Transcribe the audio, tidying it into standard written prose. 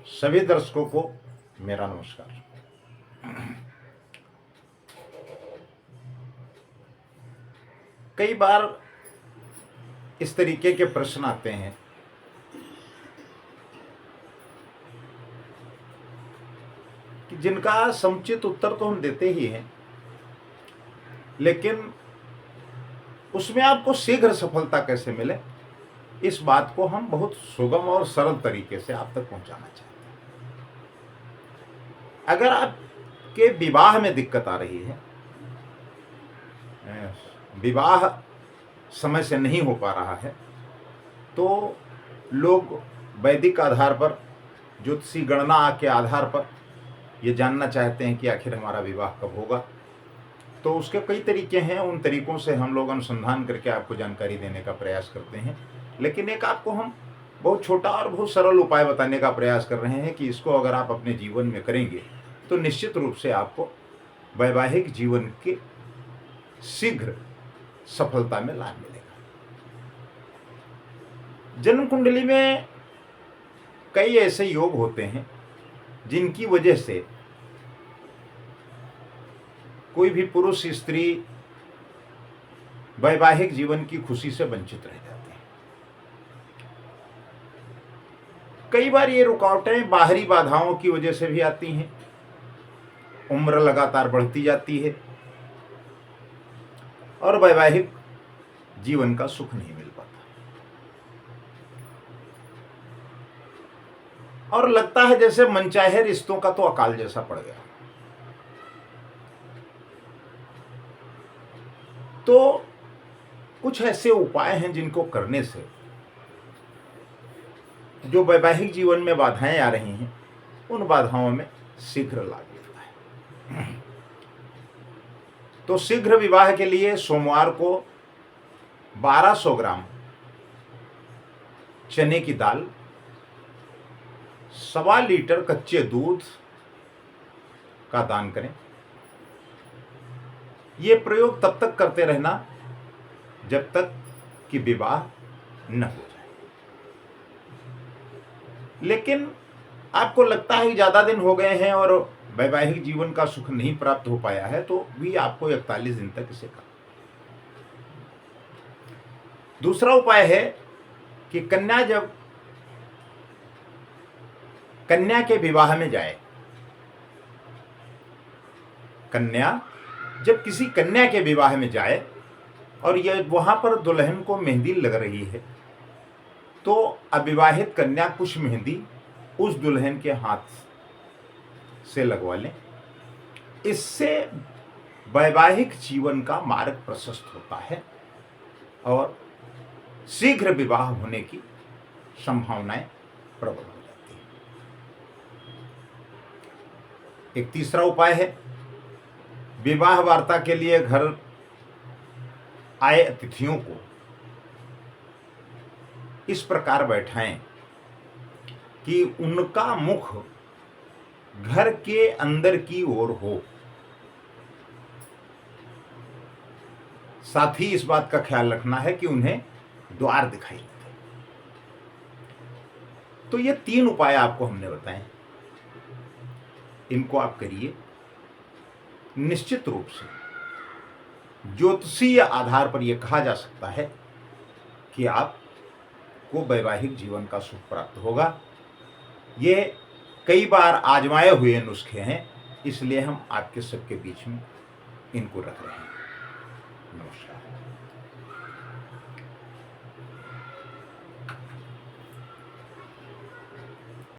सभी दर्शकों को मेरा नमस्कार। कई बार इस तरीके के प्रश्न आते हैं कि जिनका समुचित उत्तर तो हम देते ही हैं, लेकिन उसमें आपको शीघ्र सफलता कैसे मिले, इस बात को हम बहुत सुगम और सरल तरीके से आप तक पहुंचाना चाहते हैं। अगर आपके विवाह में दिक्कत आ रही है, विवाह समय से नहीं हो पा रहा है, तो लोग वैदिक आधार पर, ज्योतिषी गणना के आधार पर ये जानना चाहते हैं कि आखिर हमारा विवाह कब होगा। तो उसके कई तरीके हैं, उन तरीकों से हम लोग अनुसंधान करके आपको जानकारी देने का प्रयास करते हैं। लेकिन एक आपको हम बहुत छोटा और बहुत सरल उपाय बताने का प्रयास कर रहे हैं कि इसको अगर आप अपने जीवन में करेंगे तो निश्चित रूप से आपको वैवाहिक जीवन के शीघ्र सफलता में लाभ मिलेगा। जन्म कुंडली में कई ऐसे योग होते हैं जिनकी वजह से कोई भी पुरुष स्त्री वैवाहिक जीवन की खुशी से वंचित रह जाते हैं। कई बार ये रुकावटें बाहरी बाधाओं की वजह से भी आती हैं। उम्र लगातार बढ़ती जाती है और वैवाहिक जीवन का सुख नहीं मिल पाता, और लगता है जैसे मनचाहे रिश्तों का तो अकाल जैसा पड़ गया। तो कुछ ऐसे उपाय हैं जिनको करने से जो वैवाहिक जीवन में बाधाएं आ रही हैं, उन बाधाओं में शीघ्र लाभ मिलता है। तो शीघ्र विवाह के लिए सोमवार को 1200 ग्राम चने की दाल, 1.25 लीटर कच्चे दूध का दान करें। ये प्रयोग तब तक करते रहना जब तक कि विवाह न हो जाए। लेकिन आपको लगता है कि ज्यादा दिन हो गए हैं और वैवाहिक जीवन का सुख नहीं प्राप्त हो पाया है, तो भी आपको 41 दिन तक इसे करना। दूसरा उपाय है कि कन्या के विवाह में जाए। कन्या जब किसी कन्या के विवाह में जाए और यह वहां पर दुल्हन को मेहंदी लग रही है, तो अविवाहित कन्या कुछ मेहंदी उस दुल्हन के हाथ से लगवा लें। इससे वैवाहिक जीवन का मार्ग प्रशस्त होता है और शीघ्र विवाह होने की संभावनाएं प्रबल हो जाती हैं। एक तीसरा उपाय है, विवाह वार्ता के लिए घर आए अतिथियों को इस प्रकार बैठाएं कि उनका मुख घर के अंदर की ओर हो। साथ ही इस बात का ख्याल रखना है कि उन्हें द्वार दिखाई दे। तो ये 3 उपाय आपको हमने बताए, इनको आप करिए। निश्चित रूप से ज्योतिषीय आधार पर यह कहा जा सकता है कि आपको वैवाहिक जीवन का सुख प्राप्त होगा। ये कई बार आजमाए हुए नुस्खे हैं, इसलिए हम आपके सबके बीच में इनको रख रहे हैं। नमस्कार।